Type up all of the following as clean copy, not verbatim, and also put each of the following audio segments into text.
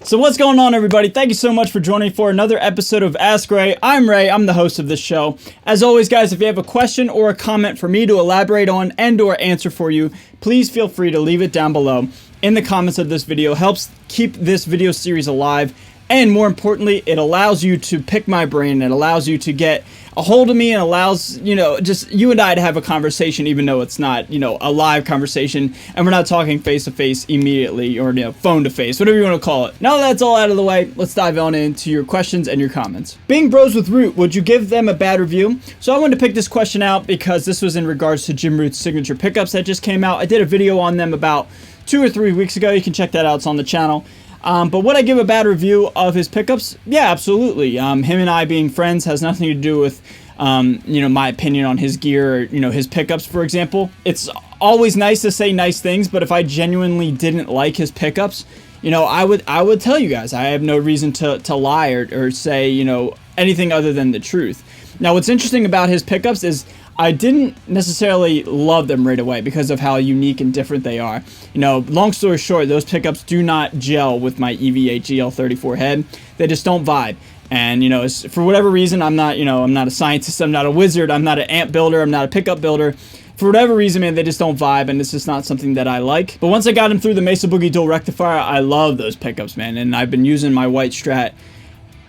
So what's going on, everybody? Thank you so much for joining for another episode of Ask Ray. I'm Ray. I'm the host of this show. As always, guys, if you have a question or a comment for me to elaborate on and or answer for you, please feel free to leave it down below in the comments of this video. It helps keep this video series alive. And more importantly, it allows you to pick my brain. It allows you to get a hold of me and allows, just you and I to have a conversation, even though it's not, a live conversation and we're not talking face to face immediately or, phone to face, whatever you want to call it. Now that that's all out of the way, let's dive on into your questions and your comments. Being bros with Root, would you give them a bad review? So I wanted to pick this question out because this was in regards to Jim Root's signature pickups that just came out. I did a video on them about 2 or 3 weeks ago. You can check that out. It's on the channel. But would I give a bad review of his pickups? Yeah, absolutely. Him and I being friends has nothing to do with, my opinion on his gear or, his pickups, for example. It's always nice to say nice things, but if I genuinely didn't like his pickups, I would tell you guys. I have no reason to lie or say, anything other than the truth. Now, what's interesting about his pickups is I didn't necessarily love them right away because of how unique and different they are. Long story short, those pickups do not gel with my EVH GL34 head. They just don't vibe. And, for whatever reason, I'm not a scientist, I'm not a wizard, I'm not an amp builder, I'm not a pickup builder. For whatever reason, man, they just don't vibe, and it's just not something that I like. But once I got them through the Mesa Boogie Dual Rectifier, I love those pickups, man. And I've been using my white Strat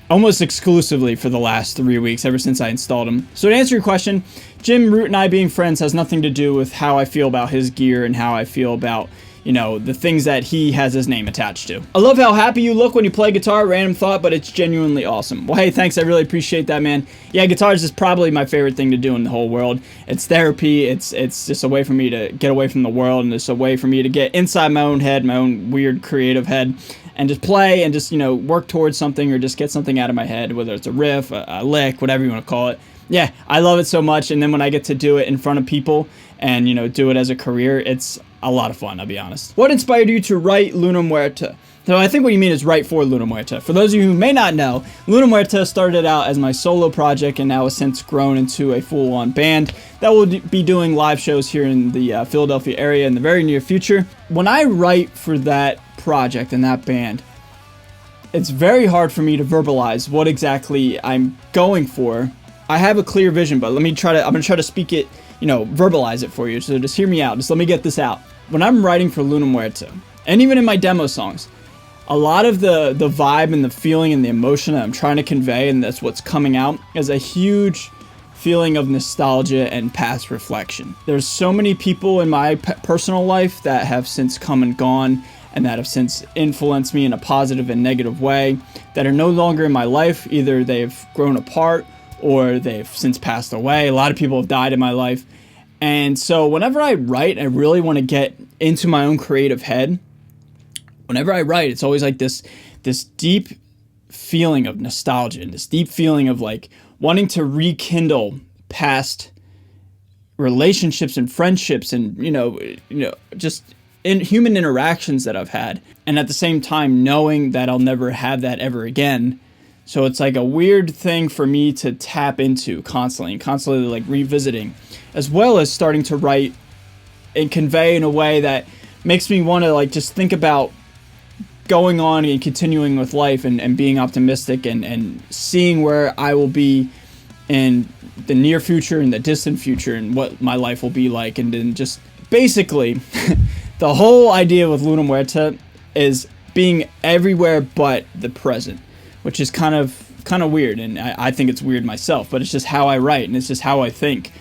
almost exclusively for the last 3 weeks, ever since I installed them. So to answer your question, Jim Root and I being friends has nothing to do with how I feel about his gear and how I feel about, the things that he has his name attached to. I love how happy you look when you play guitar, random thought, but it's genuinely awesome. Well, hey, thanks, I really appreciate that, man. Yeah, guitar is just probably my favorite thing to do in the whole world. It's therapy, it's just a way for me to get away from the world, and it's a way for me to get inside my own head, my own weird creative head, and just play and just, work towards something or just get something out of my head, whether it's a riff, a lick, whatever you want to call it. Yeah, I love it so much, and then when I get to do it in front of people and, do it as a career, it's a lot of fun, I'll be honest. What inspired you to write Luna Muerta? So I think what you mean is write for Luna Muerta. For those of you who may not know, Luna Muerta started out as my solo project and now has since grown into a full-on band that will be doing live shows here in the Philadelphia area in the very near future. When I write for that project and that band, it's very hard for me to verbalize what exactly I'm going for. I have a clear vision, but I'm going to try to speak it, verbalize it for you. So just hear me out. Just let me get this out. When I'm writing for Luna Muerta, and even in my demo songs, a lot of the vibe and the feeling and the emotion that I'm trying to convey, and that's what's coming out, is a huge feeling of nostalgia and past reflection. There's so many people in my personal life that have since come and gone, and that have since influenced me in a positive and negative way, that are no longer in my life. Either they've grown apart or they've since passed away. A lot of people have died in my life. And so whenever I write, I really want to get into my own creative head. Whenever I write, it's always like this deep feeling of nostalgia and this deep feeling of like wanting to rekindle past relationships and friendships and, just in human interactions that I've had. And at the same time, knowing that I'll never have that ever again. So it's like a weird thing for me to tap into constantly like revisiting, as well as starting to write and convey in a way that makes me want to like just think about going on and continuing with life and being optimistic and seeing where I will be in the near future and the distant future and what my life will be like. And then just basically the whole idea with Luna Muerta is being everywhere but the present, which is kind of weird, and I think it's weird myself, but it's just how I write, and it's just how I think.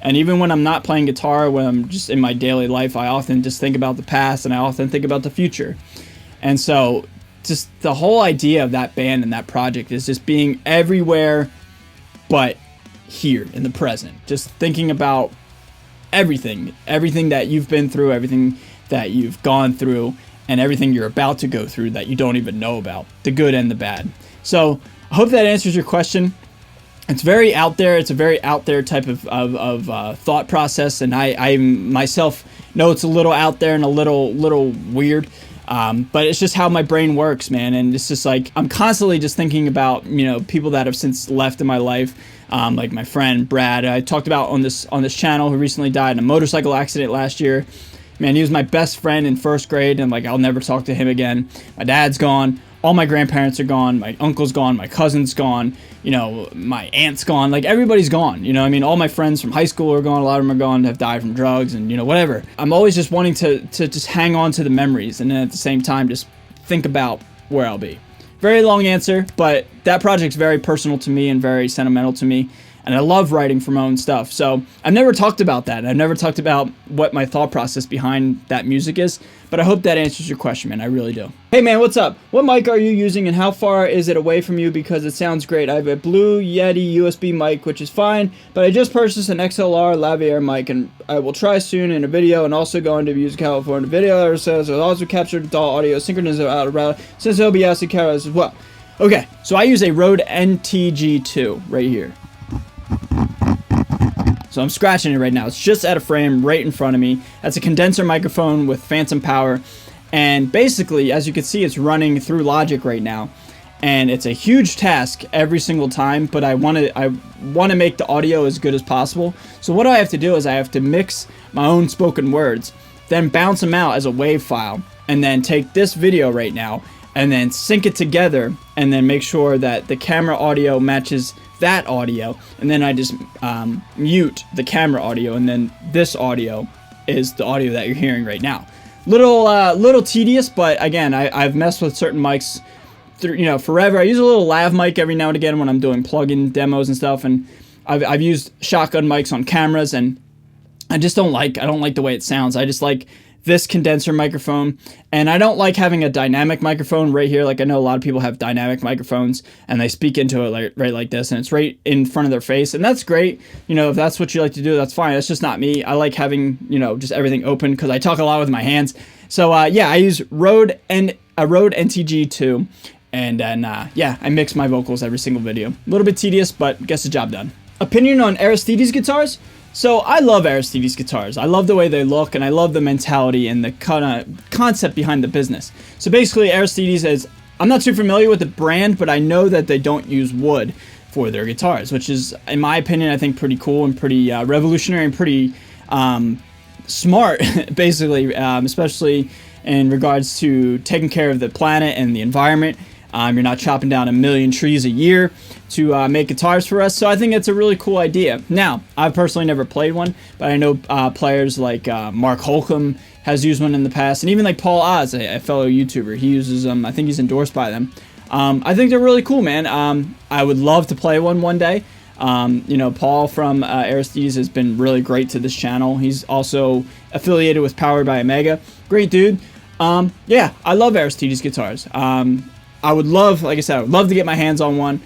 And even when I'm not playing guitar, when I'm just in my daily life, I often just think about the past, and I often think about the future. And so, just the whole idea of that band and that project is just being everywhere but here, in the present. Just thinking about everything that you've been through, everything that you've gone through, and everything you're about to go through that you don't even know about, the good and the bad. So I hope that answers your question. It's very out there. It's a very out there type of thought process, and I myself know it's a little out there and a little weird. But it's just how my brain works, man. And it's just like, I'm constantly just thinking about, people that have since left in my life. Like my friend Brad, I talked about on this channel, who recently died in a motorcycle accident last year. Man, he was my best friend in first grade, and like, I'll never talk to him again. My dad's gone. all my grandparents are gone, my uncle's gone, my cousin's gone, you know, my aunt's gone, like everybody's gone, you know what I mean? All my friends from high school are gone, a lot of them are gone, have died from drugs and, you know, whatever. I'm always just wanting to just hang on to the memories and then at the same time just think about where I'll be. Very long answer, but that project's very personal to me and very sentimental to me. And I love writing for my own stuff. So I've never talked about that. I've never talked about what my thought process behind that music is. But I hope that answers your question, man. I really do. Hey, man, what's up? What mic are you using and how far is it away from you? Because it sounds great. I have a Blue Yeti USB mic, which is fine. But I just purchased an XLR lavalier mic, and I will try soon in a video and also go into Music California video. So it'll also capture the audio synchronous out of route since it'll be acid cameras as well. Okay, so I use a Rode NTG2 right here. So I'm scratching it right now. It's just at a frame right in front of me. That's a condenser microphone with phantom power. And basically, as you can see, it's running through Logic right now. And it's a huge task every single time, but I want to make the audio as good as possible. So what I have to do is I have to mix my own spoken words, then bounce them out as a WAV file, and then take this video right now and then sync it together and then make sure that the camera audio matches that audio, and then I just mute the camera audio, and then this audio is the audio that you're hearing right now. Little tedious, but again, I've messed with certain mics through, you know, forever. I use a little lav mic every now and again when I'm doing plug-in demos and stuff, and I've used shotgun mics on cameras, and I don't like the way it sounds. I just like this condenser microphone, and I don't like having a dynamic microphone right here. Like, I know a lot of people have dynamic microphones and they speak into it right like this, and it's right in front of their face, and that's great. You know, if that's what you like to do, that's fine. That's just not me. I like having, you know, just everything open because I talk a lot with my hands. So yeah, I use a Rode NTG2, and then yeah, I mix my vocals every single video. A little bit tedious, but gets the job done. Opinion on Aristides guitars? So I love Aristides guitars. I love the way they look, and I love the mentality and the kind of concept behind the business. So basically, Aristides is, I'm not too familiar with the brand, but I know that they don't use wood for their guitars, which is, in my opinion, I think pretty cool and pretty revolutionary and pretty smart, basically, especially in regards to taking care of the planet and the environment. You're not chopping down 1 million trees a year to make guitars for us, so I think it's a really cool idea. Now, I've personally never played one, but I know players like Mark Holcomb has used one in the past, and even like Paul Oz, a fellow YouTuber, he uses them. I think he's endorsed by them. I think they're really cool, man. I would love to play one day. You know, Paul from Aristides has been really great to this channel. He's also affiliated with Powered by Omega. Great dude. Yeah, I love Aristides guitars. I would love, like I said, I would love to get my hands on one.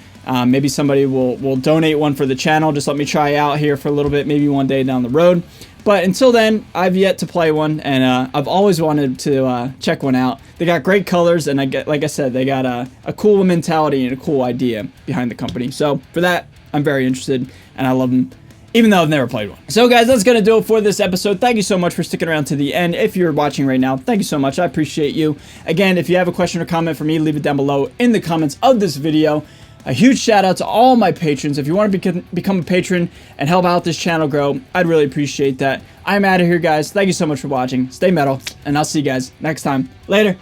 Maybe somebody will donate one for the channel. Just let me try out here for a little bit, maybe one day down the road. But until then, I've yet to play one, and I've always wanted to check one out. They got great colors, and like I said, they got a cool mentality and a cool idea behind the company. So for that, I'm very interested, and I love them, even though I've never played one. So guys, that's going to do it for this episode. Thank you so much for sticking around to the end. If you're watching right now, thank you so much. I appreciate you. Again, if you have a question or comment for me, leave it down below in the comments of this video. A huge shout out to all my patrons. If you want to become a patron and help out this channel grow, I'd really appreciate that. I'm out of here, guys. Thank you so much for watching. Stay metal, and I'll see you guys next time. Later.